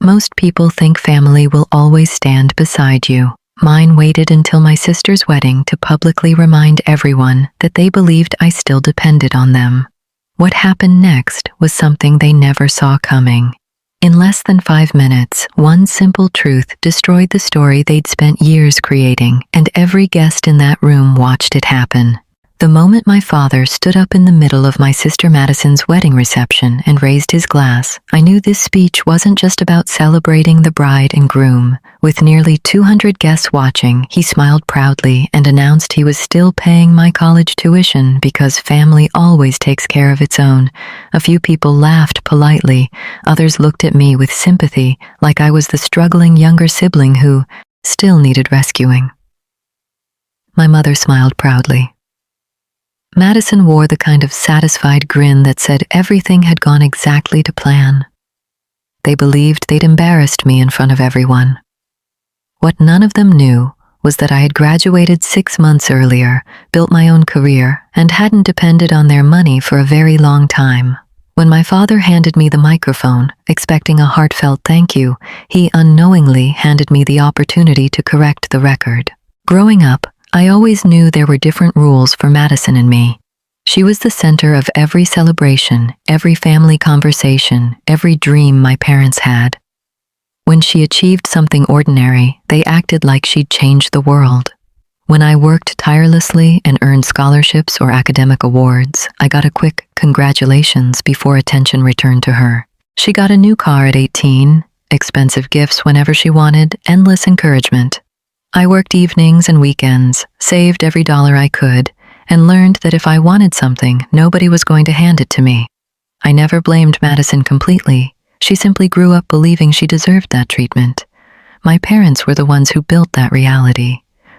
Most people think family will always stand beside you. Mine waited until my sister's wedding to publicly remind everyone that they believed I still depended on them. What happened next was something they never saw coming. In less than 5 minutes, one simple truth destroyed the story they'd spent years creating, and every guest in that room watched it happen. The moment my father stood up in the middle of my sister Madison's wedding reception and raised his glass, I knew this speech wasn't just about celebrating the bride and groom. With nearly 200 guests watching, he smiled proudly and announced he was still paying my college tuition because family always takes care of its own. A few people laughed politely, others looked at me with sympathy, like I was the struggling younger sibling who still needed rescuing. My mother smiled proudly. Madison wore the kind of satisfied grin that said everything had gone exactly to plan. They believed they'd embarrassed me in front of everyone. What none of them knew was that I had graduated 6 months earlier, built my own career, and hadn't depended on their money for a very long time. When my father handed me the microphone, expecting a heartfelt thank you, he unknowingly handed me the opportunity to correct the record. Growing up, I always knew there were different rules for Madison and me. She was the center of every celebration, every family conversation, every dream my parents had. When she achieved something ordinary, they acted like she'd changed the world. When I worked tirelessly and earned scholarships or academic awards, I got a quick congratulations before attention returned to her. She got a new car at 18, expensive gifts whenever she wanted, endless encouragement. I worked evenings and weekends, saved every dollar I could, and learned that if I wanted something, nobody was going to hand it to me. I never blamed Madison completely. She simply grew up believing she deserved that treatment. My parents were the ones who built that reality.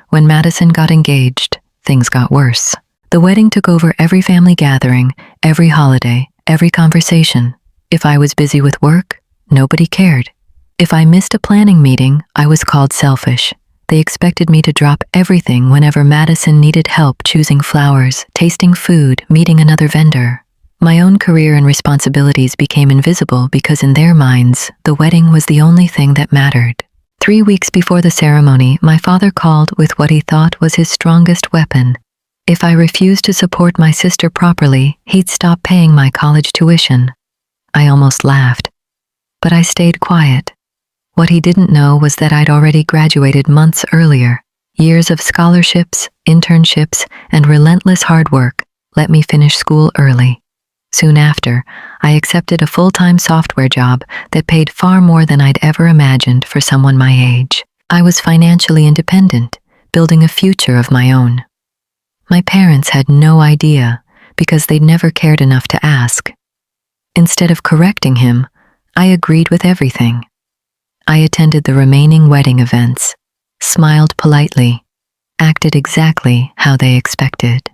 When Madison got engaged, things got worse. The wedding took over every family gathering, every holiday, every conversation. If I was busy with work, nobody cared. If I missed a planning meeting, I was called selfish. They expected me to drop everything whenever Madison needed help choosing flowers, tasting food, meeting another vendor. My own career and responsibilities became invisible because in their minds, the wedding was the only thing that mattered. 3 weeks before the ceremony, my father called with what he thought was his strongest weapon. If I refused to support my sister properly, he'd stop paying my college tuition. I almost laughed, but I stayed quiet. What he didn't know was that I'd already graduated months earlier. Years of scholarships, internships, and relentless hard work let me finish school early. Soon after, I accepted a full-time software job that paid far more than I'd ever imagined for someone my age. I was financially independent, building a future of my own. My parents had no idea because they'd never cared enough to ask. Instead of correcting him, I agreed with everything. I attended the remaining wedding events, smiled politely, acted exactly how they expected.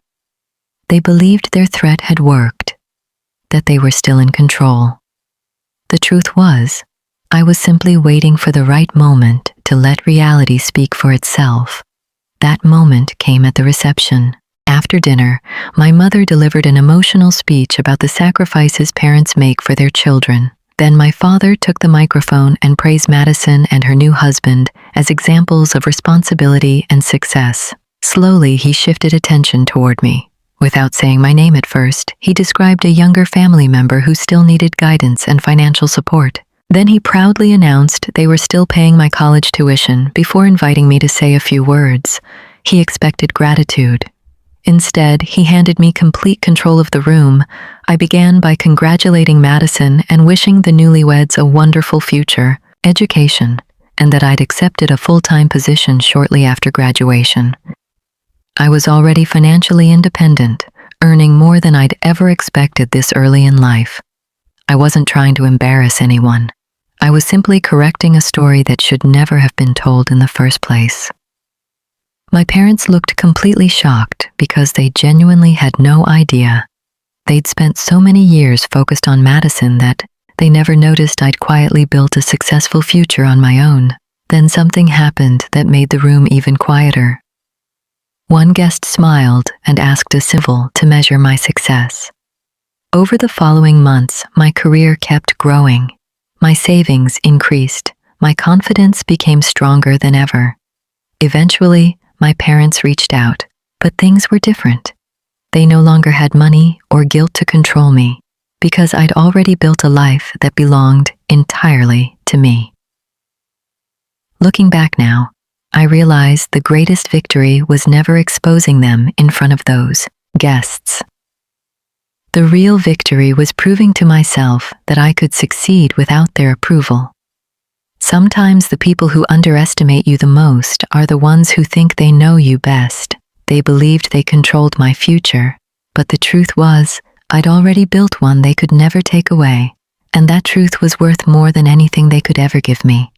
They believed their threat had worked, that they were still in control. The truth was, I was simply waiting for the right moment to let reality speak for itself. That moment came at the reception. After dinner, my mother delivered an emotional speech about the sacrifices parents make for their children. Then my father took the microphone and praised Madison and her new husband as examples of responsibility and success. Slowly, he shifted attention toward me. Without saying my name at first, he described a younger family member who still needed guidance and financial support. Then he proudly announced they were still paying my college tuition before inviting me to say a few words. He expected gratitude. Instead, he handed me complete control of the room. I began by congratulating Madison and wishing the newlyweds a wonderful future, education, and that I'd accepted a full-time position shortly after graduation. I was already financially independent, earning more than I'd ever expected this early in life. I wasn't trying to embarrass anyone. I was simply correcting a story that should never have been told in the first place. My parents looked completely shocked because they genuinely had no idea. They'd spent so many years focused on Madison that they never noticed I'd quietly built a successful future on my own. Then something happened that made the room even quieter. One guest smiled and asked a civil to measure my success. Over the following months, my career kept growing. My savings increased. My confidence became stronger than ever. Eventually, my parents reached out, but things were different. They no longer had money or guilt to control me, because I'd already built a life that belonged entirely to me. Looking back now, I realize the greatest victory was never exposing them in front of those guests. The real victory was proving to myself that I could succeed without their approval. Sometimes the people who underestimate you the most are the ones who think they know you best. They believed they controlled my future, but the truth was, I'd already built one they could never take away, and that truth was worth more than anything they could ever give me.